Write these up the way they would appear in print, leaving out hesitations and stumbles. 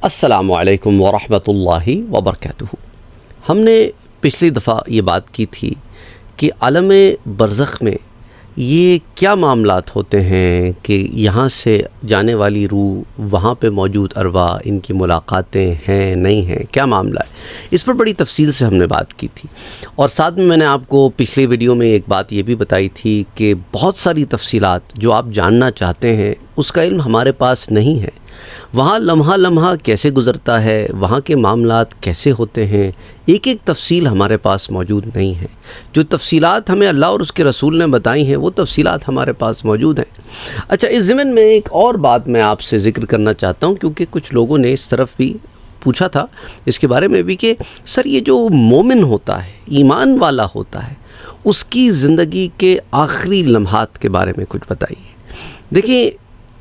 السلام علیکم ورحمۃ اللہ وبرکاتہ۔ ہم نے پچھلی دفعہ یہ بات کی تھی کہ عالم برزخ میں یہ کیا معاملات ہوتے ہیں کہ یہاں سے جانے والی روح وہاں پہ موجود ارواح ان کی ملاقاتیں ہیں نہیں ہیں، کیا معاملہ ہے، اس پر بڑی تفصیل سے ہم نے بات کی تھی۔ اور ساتھ میں نے آپ کو پچھلی ویڈیو میں ایک بات یہ بھی بتائی تھی کہ بہت ساری تفصیلات جو آپ جاننا چاہتے ہیں اس کا علم ہمارے پاس نہیں ہے۔ وہاں لمحہ لمحہ کیسے گزرتا ہے، وہاں کے معاملات کیسے ہوتے ہیں، ایک ایک تفصیل ہمارے پاس موجود نہیں ہے۔ جو تفصیلات ہمیں اللہ اور اس کے رسول نے بتائی ہیں وہ تفصیلات ہمارے پاس موجود ہیں۔ اچھا، اس ضمن میں ایک اور بات میں آپ سے ذکر کرنا چاہتا ہوں، کیونکہ کچھ لوگوں نے اس طرف بھی پوچھا تھا اس کے بارے میں بھی کہ سر یہ جو مومن ہوتا ہے، ایمان والا ہوتا ہے، اس کی زندگی کے آخری لمحات کے بارے میں کچھ بتائیے۔ دیکھیں،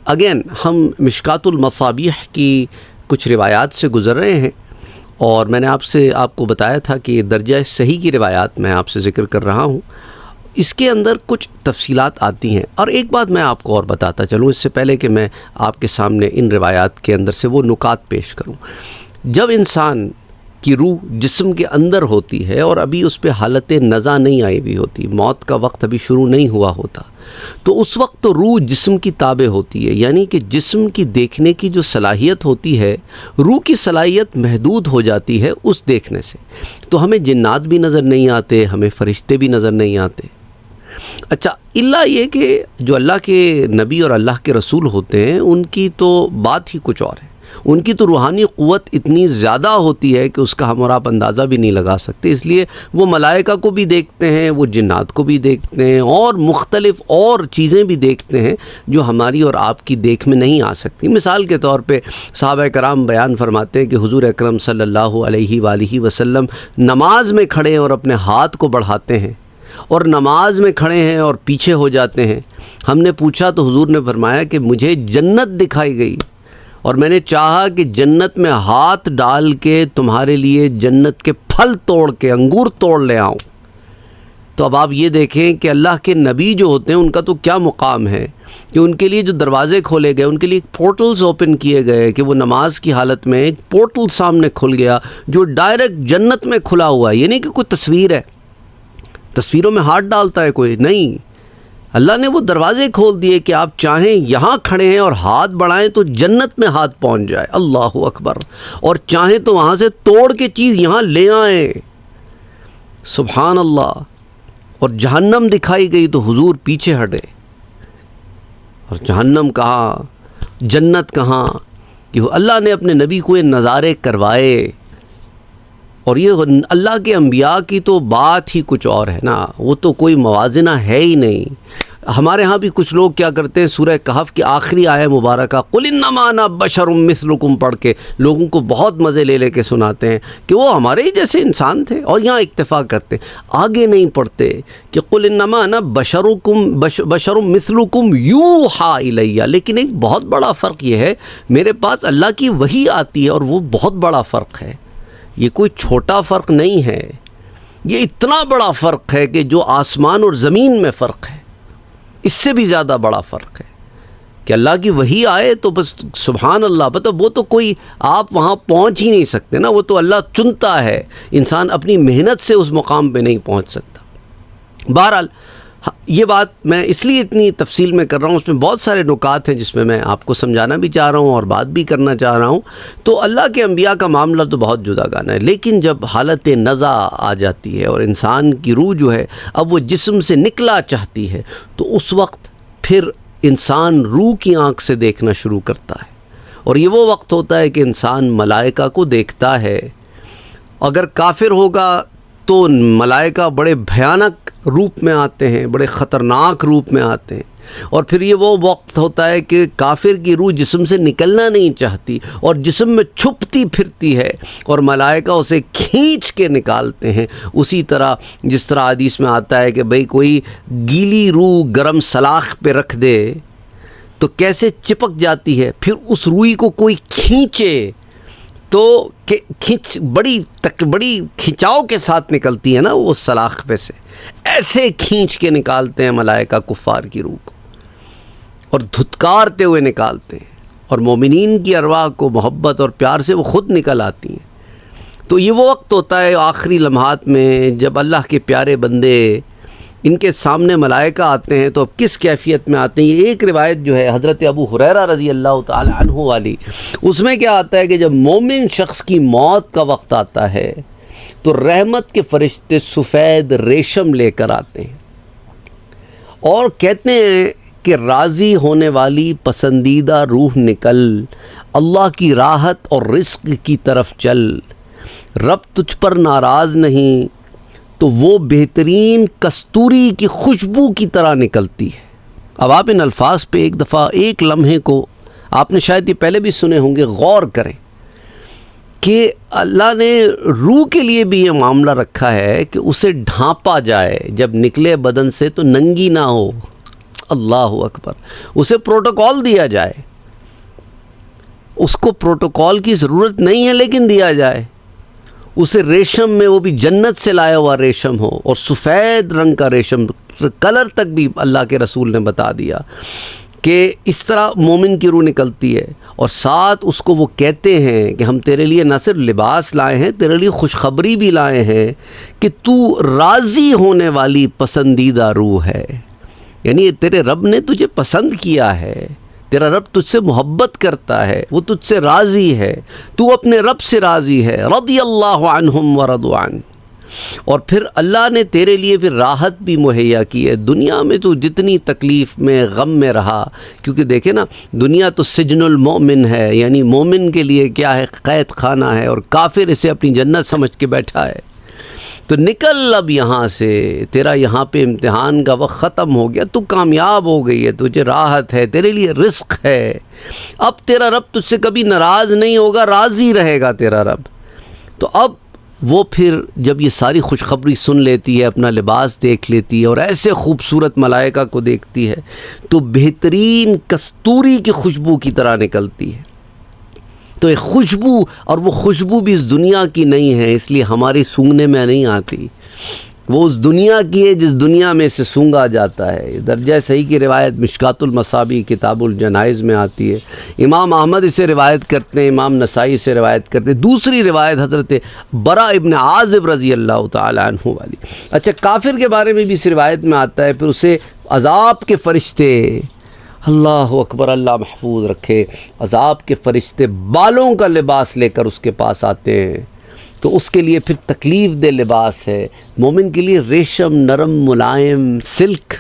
اگین ہم مشکات المصابیح کی کچھ روایات سے گزر رہے ہیں، اور میں نے آپ کو بتایا تھا کہ درجہ صحیح کی روایات میں آپ سے ذکر کر رہا ہوں، اس کے اندر کچھ تفصیلات آتی ہیں۔ اور ایک بات میں آپ کو اور بتاتا چلوں اس سے پہلے کہ میں آپ کے سامنے ان روایات کے اندر سے وہ نکات پیش کروں۔ جب انسان کی روح جسم کے اندر ہوتی ہے اور ابھی اس پہ حالت نزع نہیں آئی ہوئی ہوتی، موت کا وقت ابھی شروع نہیں ہوا ہوتا، تو اس وقت تو روح جسم کی تابع ہوتی ہے، یعنی کہ جسم کی دیکھنے کی جو صلاحیت ہوتی ہے، روح کی صلاحیت محدود ہو جاتی ہے اس دیکھنے سے۔ تو ہمیں جنات بھی نظر نہیں آتے، ہمیں فرشتے بھی نظر نہیں آتے۔ اچھا، اللہ یہ کہ جو اللہ کے نبی اور اللہ کے رسول ہوتے ہیں ان کی تو بات ہی کچھ اور ہے، ان کی تو روحانی قوت اتنی زیادہ ہوتی ہے کہ اس کا ہم اور آپ اندازہ بھی نہیں لگا سکتے، اس لیے وہ ملائکہ کو بھی دیکھتے ہیں، وہ جنات کو بھی دیکھتے ہیں، اور مختلف اور چیزیں بھی دیکھتے ہیں جو ہماری اور آپ کی دیکھ میں نہیں آ سکتی۔ مثال کے طور پہ صحابہ کرام بیان فرماتے ہیں کہ حضور اکرم صلی اللہ علیہ وآلہ وسلم نماز میں کھڑے اور اپنے ہاتھ کو بڑھاتے ہیں، اور نماز میں کھڑے ہیں اور پیچھے ہو جاتے ہیں۔ ہم نے پوچھا تو حضور نے فرمایا کہ مجھے جنت دکھائی گئی، اور میں نے چاہا کہ جنت میں ہاتھ ڈال کے تمہارے لیے جنت کے پھل توڑ کے، انگور توڑ لے آؤں۔ تو اب آپ یہ دیکھیں کہ اللہ کے نبی جو ہوتے ہیں ان کا تو کیا مقام ہے کہ ان کے لیے جو دروازے کھولے گئے، ان کے لیے پورٹلز اوپن کیے گئے کہ وہ نماز کی حالت میں ایک پورٹل سامنے کھل گیا جو ڈائریکٹ جنت میں کھلا ہوا ہے۔ یہ نہیں کہ کوئی تصویر ہے، تصویروں میں ہاتھ ڈالتا ہے کوئی نہیں، اللہ نے وہ دروازے کھول دیے کہ آپ چاہیں یہاں کھڑے ہیں اور ہاتھ بڑھائیں تو جنت میں ہاتھ پہنچ جائے، اللہ اکبر، اور چاہیں تو وہاں سے توڑ کے چیز یہاں لے آئیں، سبحان اللہ۔ اور جہنم دکھائی گئی تو حضور پیچھے ہٹے، اور جہنم کہاں، جنت کہاں، کہ اللہ نے اپنے نبی کو یہ نظارے کروائے۔ اور یہ اللہ کے انبیاء کی تو بات ہی کچھ اور ہے نا، وہ تو کوئی موازنہ ہے ہی نہیں۔ ہمارے ہاں بھی کچھ لوگ کیا کرتے ہیں، سورہ کہف کی آخری آیہ مبارکہ قُلْ إِنَّمَا أَنَا بَشَرٌ مِثْلُكُمْ پڑھ کے لوگوں کو بہت مزے لے کے سناتے ہیں کہ وہ ہمارے ہی جیسے انسان تھے، اور یہاں اکتفا کرتے ہیں، آگے نہیں پڑھتے کہ قُلْ إِنَّمَا أَنَا بَشَرٌ مِثْلُكُمْ يُوحَىٰ إِلَيَّ۔ لیکن ایک بہت بڑا فرق یہ ہے، میرے پاس اللہ کی وحی آتی ہے، اور وہ بہت بڑا فرق ہے، یہ کوئی چھوٹا فرق نہیں ہے، یہ اتنا بڑا فرق ہے کہ جو آسمان اور زمین میں فرق ہے، اس سے بھی زیادہ بڑا فرق ہے کہ اللہ کی وحی آئے تو بس سبحان اللہ، مطلب وہ تو کوئی آپ وہاں پہنچ ہی نہیں سکتے نا، وہ تو اللہ چنتا ہے، انسان اپنی محنت سے اس مقام پہ نہیں پہنچ سکتا۔ بہرحال یہ بات میں اس لیے اتنی تفصیل میں کر رہا ہوں، اس میں بہت سارے نکات ہیں جس میں آپ کو سمجھانا بھی چاہ رہا ہوں اور بات بھی کرنا چاہ رہا ہوں۔ تو اللہ کے انبیاء کا معاملہ تو بہت جدا گانا ہے، لیکن جب حالت نزع آ جاتی ہے اور انسان کی روح جو ہے اب وہ جسم سے نکلا چاہتی ہے، تو اس وقت پھر انسان روح کی آنکھ سے دیکھنا شروع کرتا ہے، اور یہ وہ وقت ہوتا ہے کہ انسان ملائکہ کو دیکھتا ہے۔ اگر کافر ہوگا تو ملائکہ بڑے بھیانک روپ میں آتے ہیں، بڑے خطرناک روپ میں آتے ہیں، اور پھر یہ وہ وقت ہوتا ہے کہ کافر کی روح جسم سے نکلنا نہیں چاہتی اور جسم میں چھپتی پھرتی ہے، اور ملائکہ اسے کھینچ کے نکالتے ہیں، اسی طرح جس طرح حدیث میں آتا ہے کہ بھئی کوئی گیلی روح گرم سلاخ پہ رکھ دے تو کیسے چپک جاتی ہے، پھر اس روئی کو کوئی کھینچے تو بڑی کھنچاؤ کے ساتھ نکلتی ہے نا وہ سلاخ پہ سے، ایسے کھینچ کے نکالتے ہیں ملائکہ کفار کی روح کو، اور دھتکارتے ہوئے نکالتے ہیں۔ اور مومنین کی ارواح کو محبت اور پیار سے وہ خود نکل آتی ہیں۔ تو یہ وہ وقت ہوتا ہے آخری لمحات میں جب اللہ کے پیارے بندے ان کے سامنے ملائکہ آتے ہیں تو اب کس کیفیت میں آتے ہیں۔ یہ ایک روایت جو ہے حضرت ابو ہریرہ رضی اللہ تعالی عنہ والی، اس میں کیا آتا ہے کہ جب مومن شخص کی موت کا وقت آتا ہے تو رحمت کے فرشتے سفید ریشم لے کر آتے ہیں اور کہتے ہیں کہ راضی ہونے والی پسندیدہ روح نکل، اللہ کی راحت اور رزق کی طرف چل، رب تجھ پر ناراض نہیں، تو وہ بہترین کستوری کی خوشبو کی طرح نکلتی ہے۔ اب آپ ان الفاظ پہ ایک دفعہ ایک لمحے کو، آپ نے شاید یہ پہلے بھی سنے ہوں گے، غور کریں کہ اللہ نے روح کے لیے بھی یہ معاملہ رکھا ہے کہ اسے ڈھانپا جائے، جب نکلے بدن سے تو ننگی نہ ہو۔ اللہ اکبر، اسے پروٹوکول دیا جائے، اس کو پروٹوکول کی ضرورت نہیں ہے لیکن دیا جائے، اسے ریشم میں، وہ بھی جنت سے لایا ہوا ریشم ہو، اور سفید رنگ کا ریشم، کلر تک بھی اللہ کے رسول نے بتا دیا کہ اس طرح مومن کی روح نکلتی ہے، اور ساتھ اس کو وہ کہتے ہیں کہ ہم تیرے لیے نہ صرف لباس لائے ہیں، تیرے لیے خوشخبری بھی لائے ہیں کہ تو راضی ہونے والی پسندیدہ روح ہے، یعنی تیرے رب نے تجھے پسند کیا ہے، تیرا رب تجھ سے محبت کرتا ہے، وہ تجھ سے راضی ہے، تو اپنے رب سے راضی ہے، رضی اللہ عنہم ورضوا عنہ۔ اور پھر اللہ نے تیرے لیے پھر راحت بھی مہیا کی ہے۔ دنیا میں تو جتنی تکلیف میں، غم میں رہا، کیونکہ دیکھیں نا، دنیا تو سجن المؤمن ہے، یعنی مومن کے لیے کیا ہے، قید خانہ ہے، اور کافر اسے اپنی جنت سمجھ کے بیٹھا ہے۔ تو نکل اب یہاں سے، تیرا یہاں پہ امتحان کا وقت ختم ہو گیا، تو کامیاب ہو گئی ہے، تجھے راحت ہے، تیرے لیے رزق ہے، اب تیرا رب تجھ سے کبھی ناراض نہیں ہوگا، راضی رہے گا تیرا رب۔ تو اب وہ پھر جب یہ ساری خوشخبری سن لیتی ہے، اپنا لباس دیکھ لیتی ہے اور ایسے خوبصورت ملائکہ کو دیکھتی ہے تو بہترین کستوری کی خوشبو کی طرح نکلتی ہے۔ تو ایک خوشبو، اور وہ خوشبو بھی اس دنیا کی نہیں ہے، اس لیے ہماری سونگنے میں نہیں آتی، وہ اس دنیا کی ہے جس دنیا میں سے سونگا جاتا ہے۔ درجہ صحیح کی روایت مشکات المصابیح کتاب الجنائز میں آتی ہے، امام احمد اسے روایت کرتے ہیں، امام نسائی سے روایت کرتے ہیں۔ دوسری روایت حضرت برا ابن عازب رضی اللہ تعالی عنہ والی۔ اچھا، کافر کے بارے میں بھی اس روایت میں آتا ہے، پھر اسے عذاب کے فرشتے، اللہ اکبر، اللہ محفوظ رکھے، عذاب کے فرشتے بالوں کا لباس لے کر اس کے پاس آتے ہیں، تو اس کے لیے پھر تکلیف دہ لباس ہے۔ مومن کے لیے ریشم، نرم ملائم سلک،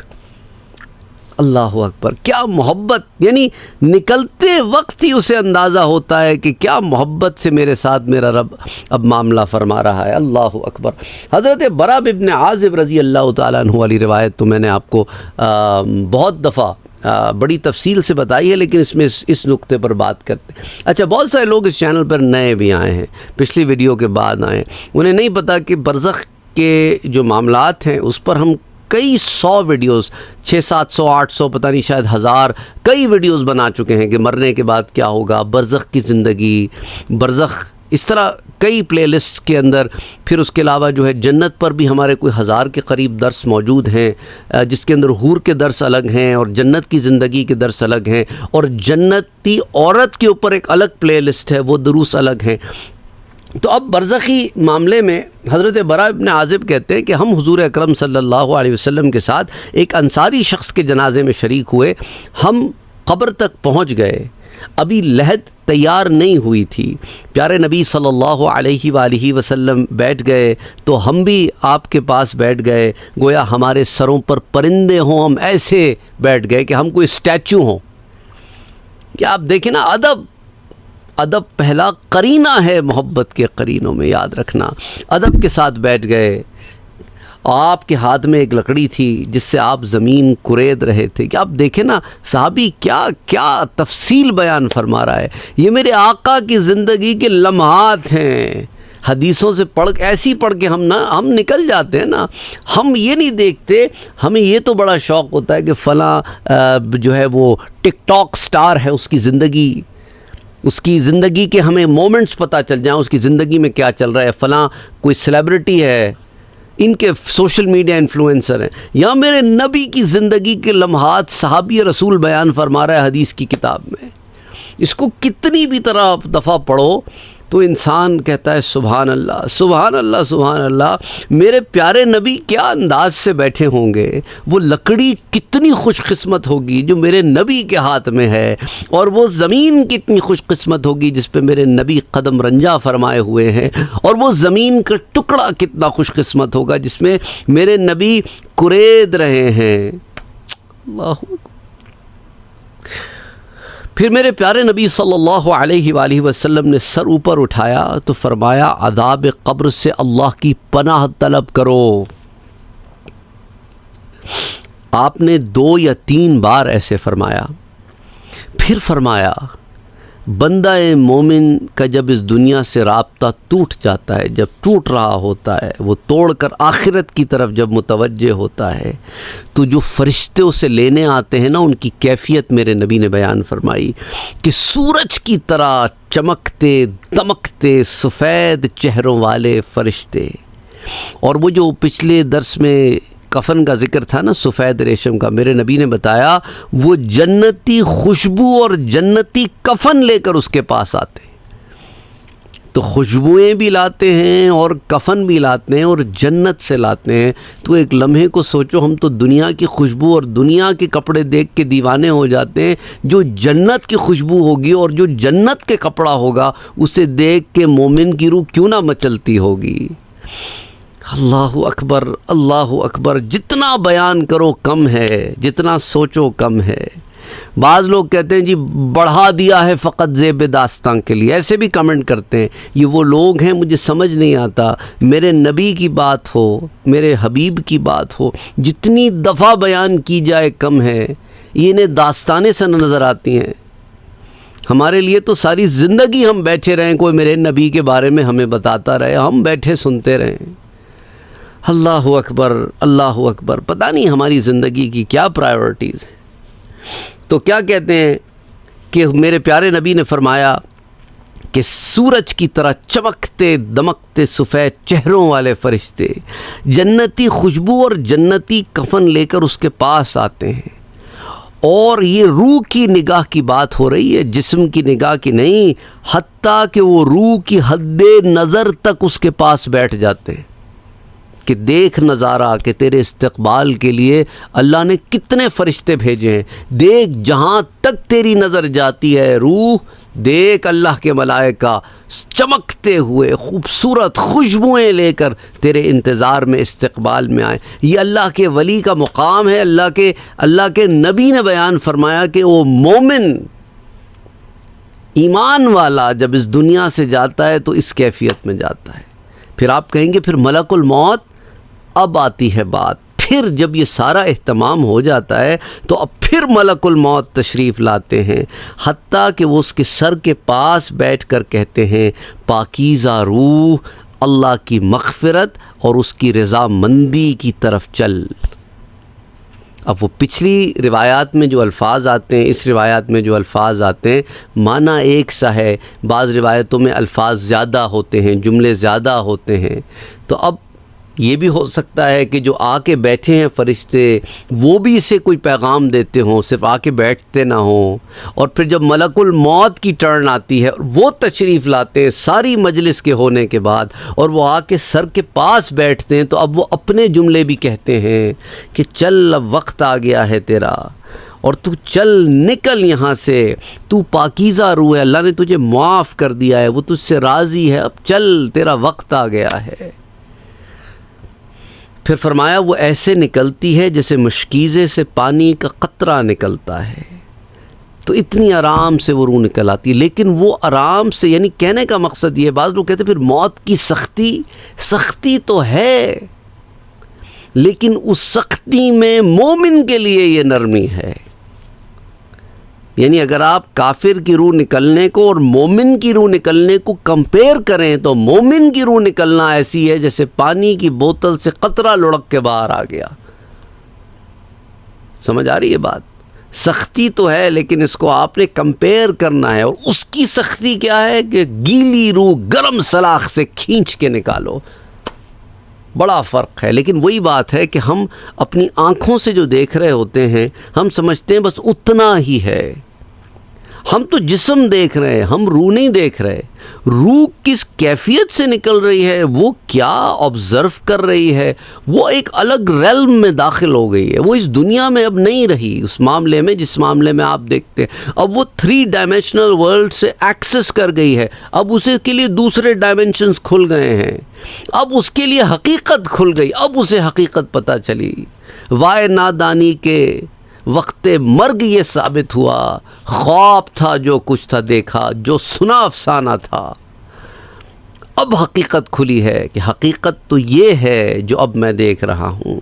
اللہ اکبر، کیا محبت، یعنی نکلتے وقت ہی اسے اندازہ ہوتا ہے کہ کیا محبت سے میرے ساتھ میرا رب اب معاملہ فرما رہا ہے۔ اللہ اکبر۔ حضرت برا ابن عازب رضی اللہ تعالیٰ عنہ والی روایت تو میں نے آپ کو بہت دفعہ بڑی تفصیل سے بتائی ہے، لیکن اس میں اس نقطے پر بات کرتے ہیں۔ اچھا، بہت سارے لوگ اس چینل پر نئے بھی آئے ہیں، پچھلی ویڈیو کے بعد آئے ہیں، انہیں نہیں پتہ کہ برزخ کے جو معاملات ہیں اس پر ہم کئی 100 ویڈیوز، 600-700 800 پتہ نہیں شاید 1000 کئی ویڈیوز بنا چکے ہیں کہ مرنے کے بعد کیا ہوگا، برزخ کی زندگی، برزخ، اس طرح کئی پلے لسٹ کے اندر۔ پھر اس کے علاوہ جو ہے جنت پر بھی ہمارے کوئی 1000 کے قریب درس موجود ہیں، جس کے اندر حور کے درس الگ ہیں اور جنت کی زندگی کے درس الگ ہیں، اور جنتی عورت کے اوپر ایک الگ پلے لسٹ ہے، وہ دروس الگ ہیں۔ تو اب برزخی معاملے میں حضرت برا ابن عازب کہتے ہیں کہ ہم حضور اکرم صلی اللہ علیہ وسلم کے ساتھ ایک انصاری شخص کے جنازے میں شریک ہوئے، ہم قبر تک پہنچ گئے، ابھی لحد تیار نہیں ہوئی تھی، پیارے نبی صلی اللہ علیہ وآلہ وسلم بیٹھ گئے تو ہم بھی آپ کے پاس بیٹھ گئے، گویا ہمارے سروں پر پرندے ہوں، ہم ایسے بیٹھ گئے کہ ہم کوئی اسٹیچو ہوں۔ کہ آپ دیکھیں نا، ادب پہلا قرینہ ہے محبت کے قرینوں میں، یاد رکھنا۔ ادب کے ساتھ بیٹھ گئے، آپ کے ہاتھ میں ایک لکڑی تھی جس سے آپ زمین کورید رہے تھے، کہ آپ دیکھیں نا صحابی کیا تفصیل بیان فرما رہا ہے۔ یہ میرے آقا کی زندگی کے لمحات ہیں، حدیثوں سے ایسی پڑھ کے ہم نکل جاتے ہیں نا، ہم یہ نہیں دیکھتے، ہمیں یہ تو بڑا شوق ہوتا ہے کہ فلاں جو ہے وہ ٹک ٹاک سٹار ہے، اس کی زندگی کے ہمیں مومنٹس پتہ چل جائیں، اس کی زندگی میں کیا چل رہا ہے، فلاں کوئی سیلیبریٹی ہے، ان کے سوشل میڈیا انفلوئنسر ہیں، یا میرے نبی کی زندگی کے لمحات صحابی رسول بیان فرما رہا ہے حدیث کی کتاب میں۔ اس کو کتنی بھی دفعہ پڑھو تو انسان کہتا ہے سبحان اللہ سبحان اللہ سبحان اللہ، میرے پیارے نبی کیا انداز سے بیٹھے ہوں گے، وہ لکڑی کتنی خوش قسمت ہوگی جو میرے نبی کے ہاتھ میں ہے، اور وہ زمین کتنی خوش قسمت ہوگی جس پہ میرے نبی قدم رنجا فرمائے ہوئے ہیں، اور وہ زمین کا ٹکڑا کتنا خوش قسمت ہوگا جس میں میرے نبی کرید رہے ہیں۔ اللہ پھر میرے پیارے نبی صلی اللہ علیہ وآلہ وسلم نے سر اوپر اٹھایا تو فرمایا عذاب قبر سے اللہ کی پناہ طلب کرو۔ آپ نے 2 یا 3 بار ایسے فرمایا۔ پھر فرمایا بندہ مومن کا جب اس دنیا سے رابطہ ٹوٹ جاتا ہے، جب ٹوٹ رہا ہوتا ہے، وہ توڑ کر آخرت کی طرف جب متوجہ ہوتا ہے تو جو فرشتے اسے لینے آتے ہیں نا، ان کی کیفیت میرے نبی نے بیان فرمائی کہ سورج کی طرح چمکتے دمکتے سفید چہروں والے فرشتے، اور وہ جو پچھلے درس میں کفن کا ذکر تھا نا سفید ریشم کا، میرے نبی نے بتایا وہ جنتی خوشبو اور جنتی کفن لے کر اس کے پاس آتے، تو خوشبوئیں بھی لاتے ہیں اور کفن بھی لاتے ہیں اور جنت سے لاتے ہیں۔ تو ایک لمحے کو سوچو، ہم تو دنیا کی خوشبو اور دنیا کے کپڑے دیکھ کے دیوانے ہو جاتے ہیں، جو جنت کی خوشبو ہوگی اور جو جنت کے کپڑا ہوگا اسے دیکھ کے مومن کی روح کیوں نہ مچلتی ہوگی۔ اللہ اکبر اللہ اکبر، جتنا بیان کرو کم ہے، جتنا سوچو کم ہے۔ بعض لوگ کہتے ہیں جی بڑھا دیا ہے فقط زیب داستان کے لیے، ایسے بھی کمنٹ کرتے ہیں۔ یہ وہ لوگ ہیں، مجھے سمجھ نہیں آتا، میرے نبی کی بات ہو، میرے حبیب کی بات ہو، جتنی دفعہ بیان کی جائے کم ہے۔ یہ انہیں داستانیں سے نظر آتی ہیں۔ ہمارے لیے تو ساری زندگی ہم بیٹھے رہیں، کوئی میرے نبی کے بارے میں ہمیں بتاتا رہے، ہم بیٹھے سنتے رہیں۔ اللہ اکبر اللہ اکبر، پتہ نہیں ہماری زندگی کی کیا پرائیورٹیز ہیں۔ تو کیا کہتے ہیں کہ میرے پیارے نبی نے فرمایا کہ سورج کی طرح چمکتے دمکتے سفید چہروں والے فرشتے جنتی خوشبو اور جنتی کفن لے کر اس کے پاس آتے ہیں، اور یہ روح کی نگاہ کی بات ہو رہی ہے، جسم کی نگاہ کی نہیں، حتیٰ کہ وہ روح کی حد نظر تک اس کے پاس بیٹھ جاتے ہیں کہ دیکھ نظارہ کہ تیرے استقبال کے لیے اللہ نے کتنے فرشتے بھیجے ہیں، دیکھ جہاں تک تیری نظر جاتی ہے روح، دیکھ اللہ کے ملائکہ چمکتے ہوئے خوبصورت خوشبوئیں لے کر تیرے انتظار میں استقبال میں آئے۔ یہ اللہ کے ولی کا مقام ہے۔ اللہ کے نبی نے بیان فرمایا کہ وہ مومن ایمان والا جب اس دنیا سے جاتا ہے تو اس کیفیت میں جاتا ہے۔ پھر آپ کہیں گے پھر ملک الموت، اب آتی ہے بات، پھر جب یہ سارا اہتمام ہو جاتا ہے تو اب پھر ملک الموت تشریف لاتے ہیں، حتیٰ کہ وہ اس کے سر کے پاس بیٹھ کر کہتے ہیں پاکیزہ روح، اللہ کی مغفرت اور اس کی رضا مندی کی طرف چل۔ اب وہ پچھلی روایات میں جو الفاظ آتے ہیں، اس روایات میں جو الفاظ آتے ہیں، معنی ایک سا ہے، بعض روایتوں میں الفاظ زیادہ ہوتے ہیں، جملے زیادہ ہوتے ہیں۔ تو اب یہ بھی ہو سکتا ہے کہ جو آ کے بیٹھے ہیں فرشتے وہ بھی اسے کوئی پیغام دیتے ہوں، صرف آ کے بیٹھتے نہ ہوں، اور پھر جب ملک الموت کی ٹرن آتی ہے وہ تشریف لاتے ہیں ساری مجلس کے ہونے کے بعد، اور وہ آ کے سر کے پاس بیٹھتے ہیں، تو اب وہ اپنے جملے بھی کہتے ہیں کہ چل اب وقت آ گیا ہے تیرا، اور تو چل نکل یہاں سے، تو پاکیزہ روح ہے، اللہ نے تجھے معاف کر دیا ہے، وہ تجھ سے راضی ہے، اب چل تیرا وقت آ گیا ہے۔ پھر فرمایا وہ ایسے نکلتی ہے جیسے مشکیزے سے پانی کا قطرہ نکلتا ہے، تو اتنی آرام سے وہ روح نکل آتی ہے۔ لیکن وہ آرام سے، یعنی کہنے کا مقصد یہ، بعض لوگ کہتے ہیں پھر موت کی سختی تو ہے، لیکن اس سختی میں مومن کے لیے یہ نرمی ہے۔ یعنی اگر آپ کافر کی روح نکلنے کو اور مومن کی روح نکلنے کو کمپیئر کریں تو مومن کی روح نکلنا ایسی ہے جیسے پانی کی بوتل سے قطرہ لڑک کے باہر آ گیا۔ سمجھ آ رہی ہے بات؟ سختی تو ہے لیکن اس کو آپ نے کمپیئر کرنا ہے، اور اس کی سختی کیا ہے کہ گیلی روح گرم سلاخ سے کھینچ کے نکالو، بڑا فرق ہے۔ لیکن وہی بات ہے کہ ہم اپنی آنکھوں سے جو دیکھ رہے ہوتے ہیں ہم سمجھتے ہیں بس اتنا ہی ہے، ہم تو جسم دیکھ رہے ہیں، ہم روح نہیں دیکھ رہے۔ روح کس کیفیت سے نکل رہی ہے، وہ کیا آبزرو کر رہی ہے، وہ ایک الگ ریلم میں داخل ہو گئی ہے، وہ اس دنیا میں اب نہیں رہی اس معاملے میں جس معاملے میں آپ دیکھتے ہیں۔ اب وہ 3 ڈائمینشنل ورلڈ سے ایکسس کر گئی ہے، اب اسے کے لیے دوسرے ڈائمینشنز کھل گئے ہیں، اب اس کے لیے حقیقت کھل گئی، اب اسے حقیقت پتہ چلی۔ وائے نادانی کے وقت مرگ یہ ثابت ہوا، خواب تھا جو کچھ تھا دیکھا، جو سنا افسانہ تھا۔ اب حقیقت کھلی ہے کہ حقیقت تو یہ ہے جو اب میں دیکھ رہا ہوں۔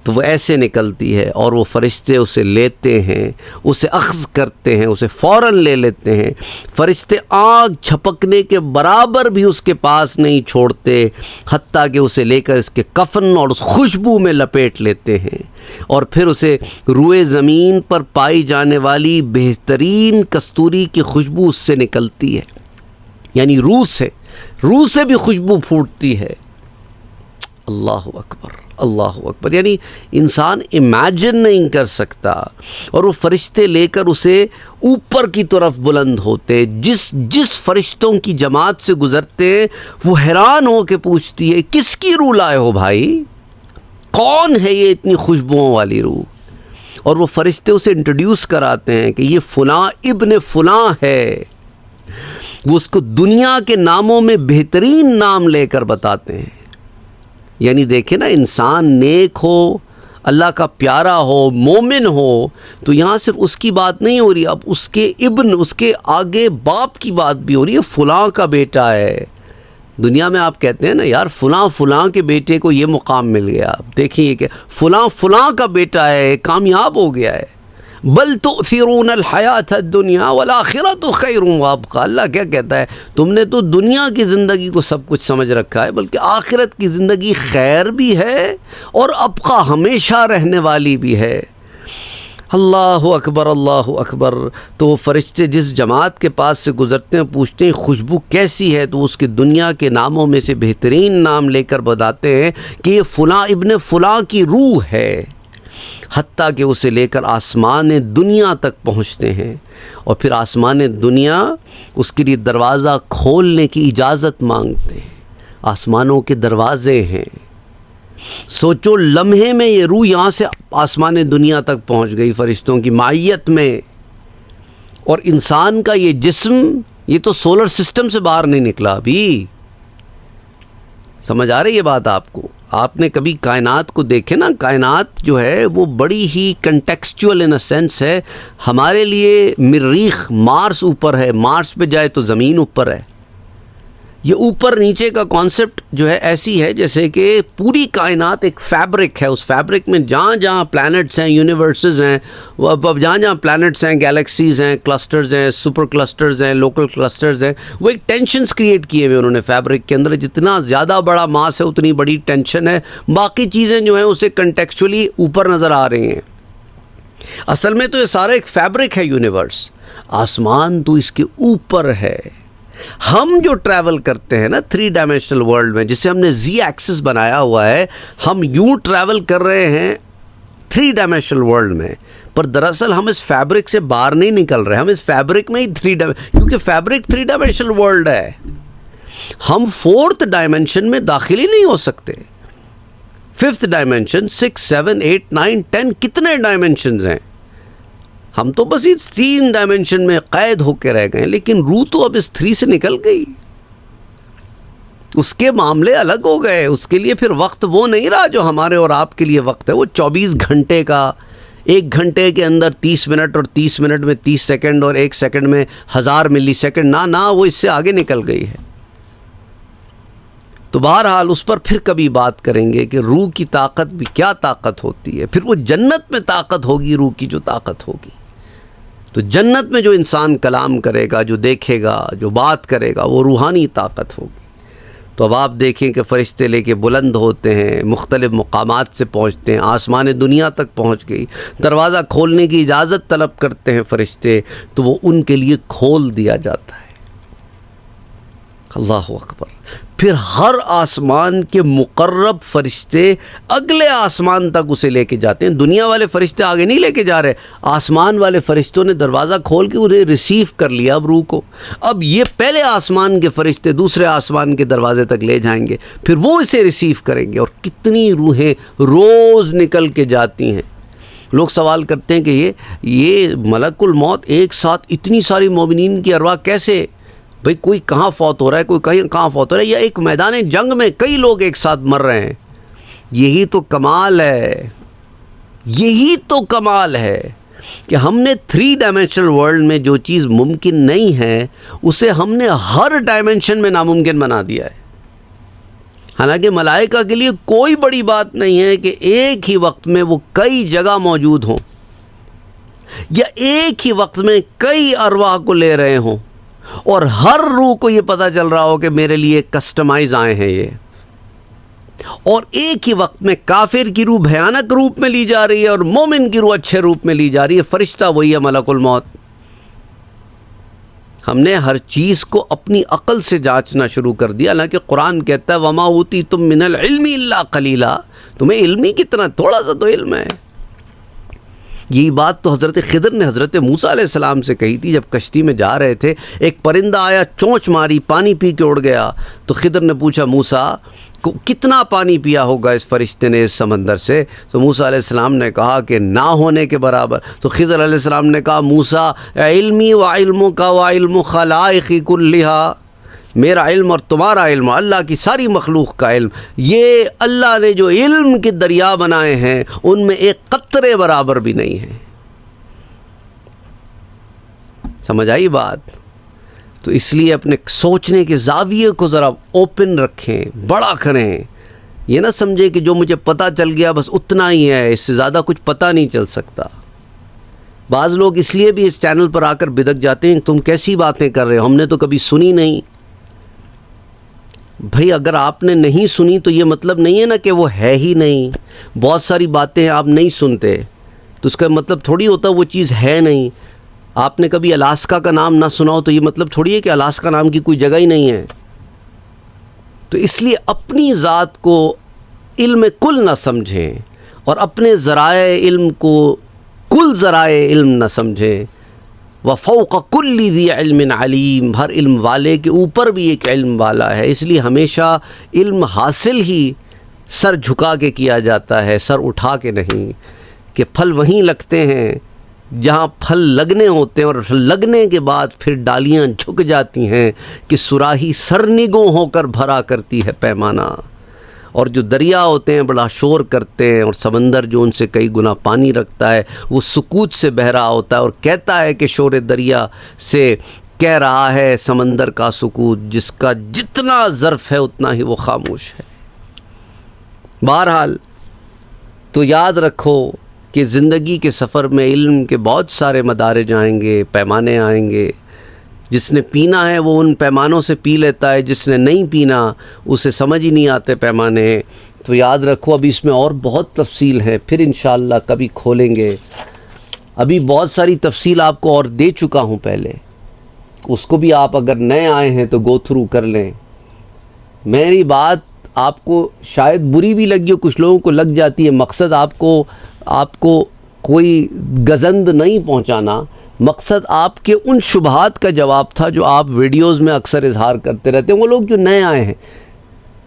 تو وہ ایسے نکلتی ہے اور وہ فرشتے اسے لیتے ہیں، اسے اخذ کرتے ہیں، اسے فوراً لے لیتے ہیں۔ فرشتے آنکھ جھپکنے کے برابر بھی اس کے پاس نہیں چھوڑتے، حتیٰ کہ اسے لے کر اس کے کفن اور اس خوشبو میں لپیٹ لیتے ہیں، اور پھر اسے روئے زمین پر پائی جانے والی بہترین کستوری کی خوشبو اس سے نکلتی ہے، یعنی روح سے بھی خوشبو پھوٹتی ہے۔ اللہ اکبر، اللہ اکبر، یعنی انسان امیجن نہیں کر سکتا۔ اور وہ فرشتے لے کر اسے اوپر کی طرف بلند ہوتے، جس فرشتوں کی جماعت سے گزرتے ہیں وہ حیران ہو کے پوچھتی ہے کس کی روح لائے ہو بھائی، کون ہے یہ اتنی خوشبوؤں والی روح؟ اور وہ فرشتے اسے انٹروڈیوس کراتے ہیں کہ یہ فلاں ابن فلاں ہے۔ وہ اس کو دنیا کے ناموں میں بہترین نام لے کر بتاتے ہیں۔ یعنی دیکھیں نا، انسان نیک ہو، اللہ کا پیارا ہو، مومن ہو، تو یہاں صرف اس کی بات نہیں ہو رہی، اب اس کے ابن، اس کے آگے باپ کی بات بھی ہو رہی ہے۔ فلاں کا بیٹا ہے۔ دنیا میں آپ کہتے ہیں نا یار فلاں کے بیٹے کو یہ مقام مل گیا، اب دیکھیں یہ کہ فلاں کا بیٹا ہے، کامیاب ہو گیا ہے۔ بل تؤثرون الحیات الدنیا والآخرۃ خیر وابقیٰ۔ اللہ کیا کہتا ہے، تم نے تو دنیا کی زندگی کو سب کچھ سمجھ رکھا ہے، بلکہ آخرت کی زندگی خیر بھی ہے اور ابقیٰ ہمیشہ رہنے والی بھی ہے۔ اللہ اکبر، اللہ اکبر۔ تو فرشتے جس جماعت کے پاس سے گزرتے ہیں پوچھتے ہیں خوشبو کیسی ہے، تو اس کے دنیا کے ناموں میں سے بہترین نام لے کر بتاتے ہیں کہ یہ فلاں ابن فلاں کی روح ہے، حتیٰ کہ اسے لے کر آسمان دنیا تک پہنچتے ہیں، اور پھر آسمان دنیا اس کے لیے دروازہ کھولنے کی اجازت مانگتے ہیں۔ آسمانوں کے دروازے ہیں، سوچو لمحے میں یہ روح یہاں سے آسمان دنیا تک پہنچ گئی فرشتوں کی معیت میں، اور انسان کا یہ جسم یہ تو سولر سسٹم سے باہر نہیں نکلا ابھی۔ سمجھ آ رہی ہے بات آپ کو؟ آپ نے کبھی کائنات کو دیکھے نا، کائنات جو ہے وہ بڑی ہی کنٹیکسچول ان اے سینس ہے۔ ہمارے لیے مریخ مارس اوپر ہے، مارس پہ جائے تو زمین اوپر ہے۔ یہ اوپر نیچے کا کانسیپٹ جو ہے ایسی ہے جیسے کہ پوری کائنات ایک فیبرک ہے، اس فیبرک میں جہاں جہاں پلانٹس ہیں، یونیورسز ہیں، جہاں جہاں پلانٹس ہیں، گیلیکسیز ہیں، کلسٹرز ہیں، سپر کلسٹرز ہیں، لوکل کلسٹرز ہیں، وہ ایک ٹینشنز کریٹ کیے ہوئے انہوں نے فیبرک کے اندر۔ جتنا زیادہ بڑا ماس ہے اتنی بڑی ٹینشن ہے، باقی چیزیں جو ہیں اسے کنٹیکچولی اوپر نظر آ رہی ہیں۔ اصل میں تو یہ سارا ایک فیبرک ہے یونیورس، آسمان تو اس کے اوپر ہے۔ ہم جو ٹریول کرتے ہیں نا 3 ڈائمینشنل ورلڈ میں، جسے ہم نے زی ایکسس بنایا ہوا ہے، ہم یوں ٹریول کر رہے ہیں 3 ڈائمینشنل ورلڈ میں، پر دراصل ہم اس فیبرک سے باہر نہیں نکل رہے، ہم اس فیبرک میں ہی کیونکہ فیبرک 3 ڈائمینشنل ورلڈ ہے، ہم 4th ڈائمینشن میں داخل ہی نہیں ہو سکتے۔ 5th ڈائمینشن، 6، 7، 8، 9، 10 کتنے ڈائمینشنز ہیں؟ ہم تو بس اس 3 ڈائمینشن میں قید ہو کے رہ گئے، لیکن روح تو اب اس 3 سے نکل گئی، اس کے معاملے الگ ہو گئے۔ اس کے لیے پھر وقت وہ نہیں رہا جو ہمارے اور آپ کے لیے وقت ہے، وہ 24 گھنٹے کا، 1 گھنٹے کے اندر 30 منٹ، اور 30 منٹ میں 30 سیکنڈ، اور 1 سیکنڈ میں 1000 ملی سیکنڈ، نہ وہ اس سے آگے نکل گئی ہے۔ تو بہرحال اس پر پھر کبھی بات کریں گے کہ روح کی طاقت بھی کیا طاقت ہوتی ہے، پھر وہ جنت میں طاقت ہوگی روح کی جو طاقت ہوگی۔ تو جنت میں جو انسان کلام کرے گا، جو دیکھے گا، جو بات کرے گا، وہ روحانی طاقت ہوگی۔ تو اب آپ دیکھیں کہ فرشتے لے کے بلند ہوتے ہیں، مختلف مقامات سے پہنچتے ہیں، آسمان دنیا تک پہنچ گئی، دروازہ کھولنے کی اجازت طلب کرتے ہیں فرشتے، تو وہ ان کے لیے کھول دیا جاتا ہے۔ اللہ اکبر. پھر ہر آسمان کے مقرب فرشتے اگلے آسمان تک اسے لے کے جاتے ہیں. دنیا والے فرشتے آگے نہیں لے کے جا رہے, آسمان والے فرشتوں نے دروازہ کھول کے انہیں ریسیو کر لیا اب روح کو. اب یہ پہلے آسمان کے فرشتے دوسرے آسمان کے دروازے تک لے جائیں گے, پھر وہ اسے ریسیو کریں گے. اور کتنی روحیں روز نکل کے جاتی ہیں. لوگ سوال کرتے ہیں کہ یہ ملک الموت ایک ساتھ اتنی ساری مومنین کی ارواح کیسے؟ بھئی کوئی کہاں فوت ہو رہا ہے, کوئی کہاں فوت ہو رہا ہے, یا ایک میدان جنگ میں کئی لوگ ایک ساتھ مر رہے ہیں. یہی تو کمال ہے, یہی تو کمال ہے کہ ہم نے 3 ڈائمینشنل ورلڈ میں جو چیز ممکن نہیں ہے اسے ہم نے ہر ڈائمینشن میں ناممکن بنا دیا ہے. حالانکہ ملائکہ کے لیے کوئی بڑی بات نہیں ہے کہ ایک ہی وقت میں وہ کئی جگہ موجود ہوں, یا ایک ہی وقت میں کئی ارواح کو لے رہے ہوں, اور ہر روح کو یہ پتہ چل رہا ہو کہ میرے لیے کسٹمائز آئے ہیں یہ, اور ایک ہی وقت میں کافر کی روح بھیانک روپ میں لی جا رہی ہے اور مومن کی روح اچھے روپ میں لی جا رہی ہے. فرشتہ وہی ہے ملک الموت. ہم نے ہر چیز کو اپنی عقل سے جانچنا شروع کر دیا, حالانکہ قرآن کہتا ہے وَمَا أُوتِيتُم مِّنَ الْعِلْمِ إِلَّا قَلِيلًا, تمہیں علم ہی کتنا, تھوڑا سا تو علم ہے. یہی بات تو حضرت خضر نے حضرت موسیٰ علیہ السلام سے کہی تھی. جب کشتی میں جا رہے تھے ایک پرندہ آیا, چونچ ماری, پانی پی کے اڑ گیا. تو خضر نے پوچھا موسیٰ کتنا پانی پیا ہوگا اس فرشتے نے اس سمندر سے؟ تو موسیٰ علیہ السلام نے کہا کہ نہ ہونے کے برابر. تو خضر علیہ السلام نے کہا موسیٰ علمی و علمک و علم خلائق کلھا, میرا علم اور تمہارا علم, اللہ کی ساری مخلوق کا علم, یہ اللہ نے جو علم کے دریا بنائے ہیں ان میں ایک قطرے برابر بھی نہیں ہے. سمجھ آئی بات؟ تو اس لیے اپنے سوچنے کے زاویے کو ذرا اوپن رکھیں, بڑا کریں. یہ نہ سمجھیں کہ جو مجھے پتہ چل گیا بس اتنا ہی ہے, اس سے زیادہ کچھ پتہ نہیں چل سکتا. بعض لوگ اس لیے بھی اس چینل پر آ کر بدک جاتے ہیں تم کیسی باتیں کر رہے ہو, ہم نے تو کبھی سنی نہیں. بھئی اگر آپ نے نہیں سنی تو یہ مطلب نہیں ہے نا کہ وہ ہے ہی نہیں. بہت ساری باتیں آپ نہیں سنتے تو اس کا مطلب تھوڑی ہوتا وہ چیز ہے نہیں. آپ نے کبھی الاسکا کا نام نہ سنا ہو تو یہ مطلب تھوڑی ہے کہ الاسکا نام کی کوئی جگہ ہی نہیں ہے. تو اس لیے اپنی ذات کو علم کل نہ سمجھیں اور اپنے ذرائع علم کو کل ذرائع علم نہ سمجھیں. وَفَوْقَ كُلِّ ذِي عِلْمٍ عَلِيمٍ, ہر علم والے کے اوپر بھی ایک علم والا ہے. اس لیے ہمیشہ علم حاصل ہی سر جھکا کے کیا جاتا ہے, سر اٹھا کے نہیں. کہ پھل وہیں لگتے ہیں جہاں پھل لگنے ہوتے ہیں, اور لگنے کے بعد پھر ڈالیاں جھک جاتی ہیں کہ صراحی سرنگوں ہو کر بھرا کرتی ہے پیمانہ. اور جو دریا ہوتے ہیں بڑا شور کرتے ہیں, اور سمندر جو ان سے کئی گنا پانی رکھتا ہے وہ سکوت سے بہہ رہا ہوتا ہے اور کہتا ہے کہ شور دریا سے کہہ رہا ہے سمندر کا سکوت, جس کا جتنا ظرف ہے اتنا ہی وہ خاموش ہے. بہرحال تو یاد رکھو کہ زندگی کے سفر میں علم کے بہت سارے مدارج آئیں گے, پیمانے آئیں گے. جس نے پینا ہے وہ ان پیمانوں سے پی لیتا ہے, جس نے نہیں پینا اسے سمجھ ہی نہیں آتے پیمانے. تو یاد رکھو ابھی اس میں اور بہت تفصیل ہے, پھر انشاءاللہ کبھی کھولیں گے. ابھی بہت ساری تفصیل آپ کو اور دے چکا ہوں پہلے, اس کو بھی آپ اگر نئے آئے ہیں تو گو تھرو کر لیں. میری بات آپ کو شاید بری بھی لگی ہو, کچھ لوگوں کو لگ جاتی ہے. مقصد آپ کو کوئی گزند نہیں پہنچانا, مقصد آپ کے ان شبہات کا جواب تھا جو آپ ویڈیوز میں اکثر اظہار کرتے رہتے ہیں. وہ لوگ جو نئے آئے ہیں,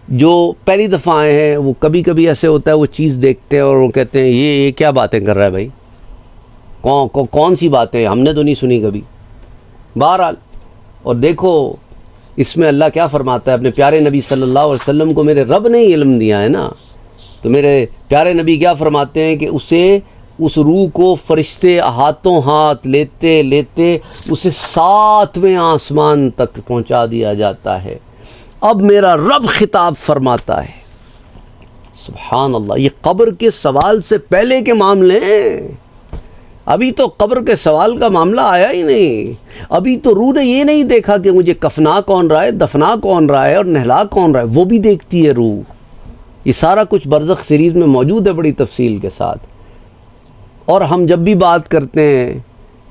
جو پہلی دفعہ آئے ہیں, وہ کبھی کبھی ایسے ہوتا ہے وہ چیز دیکھتے ہیں اور وہ کہتے ہیں یہ کیا باتیں کر رہا ہے بھائی, کون سی باتیں ہم نے تو نہیں سنی کبھی. بہرحال اور دیکھو اس میں اللہ کیا فرماتا ہے, اپنے پیارے نبی صلی اللہ علیہ وسلم کو میرے رب نے علم دیا ہے نا, تو میرے پیارے نبی کیا فرماتے ہیں کہ اس روح کو فرشتے ہاتھوں ہاتھ لیتے لیتے اسے 7ویں آسمان تک پہنچا دیا جاتا ہے. اب میرا رب خطاب فرماتا ہے, سبحان اللہ, یہ قبر کے سوال سے پہلے کے معاملے ہیں. ابھی تو قبر کے سوال کا معاملہ آیا ہی نہیں. ابھی تو روح نے یہ نہیں دیکھا کہ مجھے کفنا کون رہا ہے, دفنا کون رہا ہے اور نہلا کون رہا ہے, وہ بھی دیکھتی ہے روح. یہ سارا کچھ برزخ سیریز میں موجود ہے بڑی تفصیل کے ساتھ. اور ہم جب بھی بات کرتے ہیں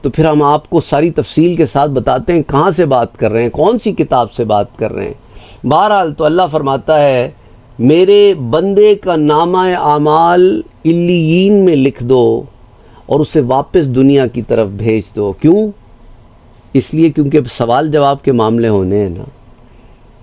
تو تو پھر ہم آپ کو ساری تفصیل کے ساتھ بتاتے ہیں کہاں سے بات کر رہے ہیں، کون سی کتاب سے بات کر رہے ہیں۔ بہرحال تو اللہ فرماتا ہے میرے بندے کا نامہ اعمال علیین میں لکھ دو اور اسے واپس دنیا کی طرف بھیج دو۔ کیوں؟ اس لیے کیونکہ سوال جواب کے معاملے ہونے ہیں نا،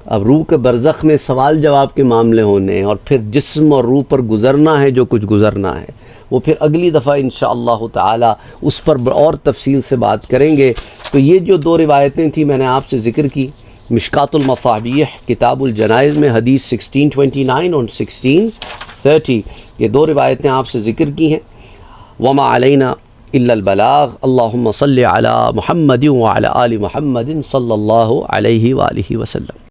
اب روح کے برزخ میں سوال جواب کے معاملے ہونے ہیں، اور پھر جسم اور روح پر گزرنا ہے جو کچھ گزرنا ہے، وہ پھر اگلی دفعہ انشاءاللہ تعالی اس پر اور تفصیل سے بات کریں گے۔ تو یہ جو دو روایتیں تھیں میں نے آپ سے ذکر کی، مشکات المصابیح کتاب الجنائز میں حدیث 1629 اور 1630، یہ دو روایتیں آپ سے ذکر کی ہیں۔ وما علینا الا البلاغ، اللہم صلی علی محمد وعلی آل محمد صلی اللہ علیہ وآلہ وسلم۔